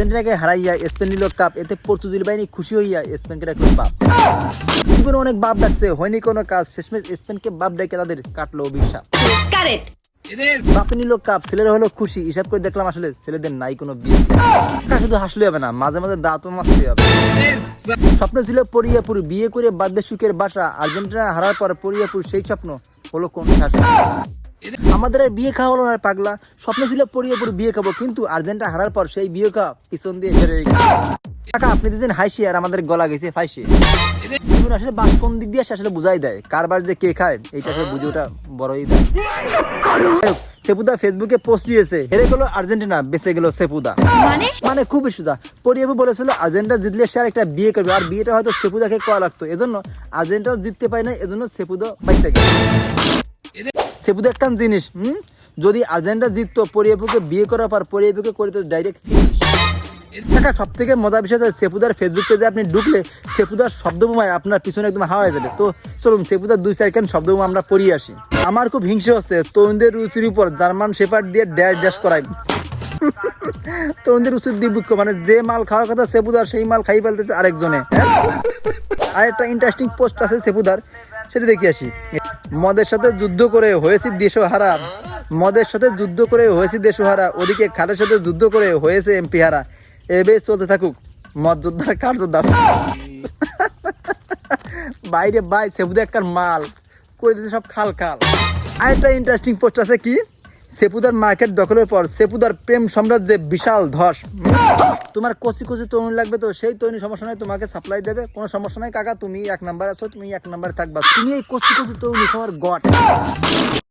আর্জেন্টিনাকে হারাইয়া স্পেন নিল কাপ, এতে পর্তুগিজ বাহিনী খুশি হইয়া স্পেনকে ডাকলো বাপ। জীবনে অনেক বাপ ডাকছে, হয়নি কোনো কাজ, শেষমেশ স্পেনকে বাপ ডেকে তাদের কাটলো অভিশাপ। বাপে নিল কাপ, ছেলেরা হলো খুশি, হিসাব করে দেখলাম আসলে ছেলেদের নাই কোনো বিয়ে। শুধু হাসলে হবে না, মাঝে মাঝে দাঁতও মারতে হবে। স্বপ্ন ছিল পরিয়াপুর, বিয়ে করে বাদবে সুখের বাসা। আর্জেন্টিনা হারার পর পরিয়াপুর সেই স্বপ্ন হলো কোন শাসা। আমাদের আর বিয়ে খাওয়া হলো না পাগলা, স্বপ্ন ছিল পরিয়াপুর বিয়ে খাবো, কিন্তু আর্জেন্টিনা হারার পর সেই বিয়ে খাওয়া পিছন দিয়ে ছেড়ে কাকা আপনি দিতেন হাসি আর আমাদের গলা গেছে ফাইসে। আসলে বাস কোন দিক দিয়ে আসলে বুঝাই দেয়, কারবার যে কে খায় এইটা আসলে বুঝে ওটা বড়ই দেয়। সেপুদা ফেসবুকে পোস্ট দিয়েছে, হেরে গেল আর্জেন্টিনা, বেঁচে গেল সেপুদা। মানে খুবই সুদা। পরিয়াবু বলেছিল আর্জেন্টিনা জিতলে সে আর একটা বিয়ে করবে, আর বিয়েটা হয়তো সেপুদাকে করা লাগতো, এজন্য আর্জেন্টিনা জিততে পায় না, এজন্য সেপুদা বাইসে গেল। সেপুদা একটা জিনিস, যদি আর্জেন্টিনা জিততো পরিয়াবুকে বিয়ে করার পর পরিয়াবুকে করে তো ডাইরেক্ট ফিনিশ। সব থেকে মজার বিষয় হচ্ছে সেপুদার ফেসবুক পেজে আপনি ঢুকলে সেপুদার শব্দবোমায় আপনার পিছনে একদম হাওয়া হয়ে যাবে। তো চলুন সেপুদার 2-4 শব্দবোমা আমরা পড়িয়ে আসি। আমার খুব হিংসে হচ্ছে তরুণদের রুচির উপর জার্মান শেপার্ড দিয়ে ড্যাশ করাই। তরুণদের রুচির দিব্যক্ষ, মানে যে মাল খাওয়ার কথা সেপুদার সেই মাল খাই ফেলতেছে আরেকজনে। আর একটা ইন্টারেস্টিং পোস্ট আছে সেপুদার, সেটা দেখে আসি। মদের সাথে যুদ্ধ করে হয়েছি দেশহারা, মদের সাথে যুদ্ধ করে হয়েছি দেশহারা, ওদিকে খাটের সাথে যুদ্ধ করে হয়েছে এমপি হারা। এবে চলতে থাকুক মদ যোদ্ধার কার যোদ্ধা। বাইরে বাই সেপুদা একটা মাল করে দিতে সব খাল। আরেকটা ইন্টারেস্টিং পোস্ট আছে কি, সেপুদার মার্কেট দখলের পর সেপুদার প্রেম সাম্রাজ্যে বিশাল ধস। তোমার কচি তরুণ লাগবে তো সেই তরুণী সমস্যা নয়, তোমাকে সাপ্লাই দেবে, কোনো সমস্যা নাই কাকা, তুমি 1 নাম্বার আছো, তুমি 1 নাম্বারে থাকবা, তুমি এই কচি তরুণী খাওয়ার গট।